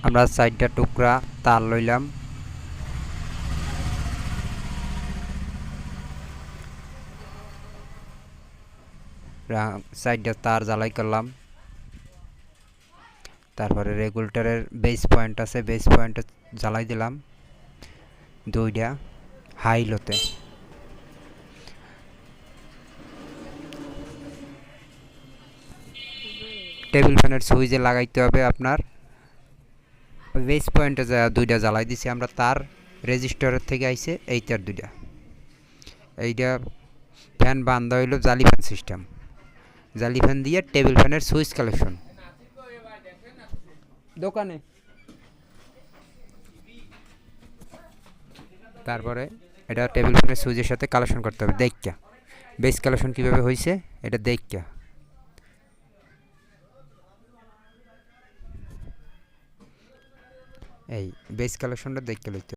আমরা 4টা টুকরা তার লইলাম। সাইডটা তার জ্বালাই করলাম। তারপরে রেগুলেটরের বেস পয়েন্ট আছে, বেস পয়েন্টে জ্বালাই দিলাম 2টা হাই লোতে। টেবিল ফ্যানের সুইচে লাগাইতে হবে আপনার। বেস পয়েন্টে 2টা জ্বালাই দিছি আমরা। তার রেজিস্টারের থেকে আইছে এই তার 2টা। এইটা ফ্যান বান্ধা হইল জালি ফ্যান সিস্টেম। জালি ফ্যান দিয়ে টেবিল ফ্যানের সুইচ কালেকশন দোকানে। তারপরে এটা টেবিল ফ্যানের সুইচের সাথে কালেকশন করতে হবে দেখা। বেস কালেকশন কীভাবে হয়েছে এটা দেখা। এই বেস কালেকশনটা দেখতে লইতে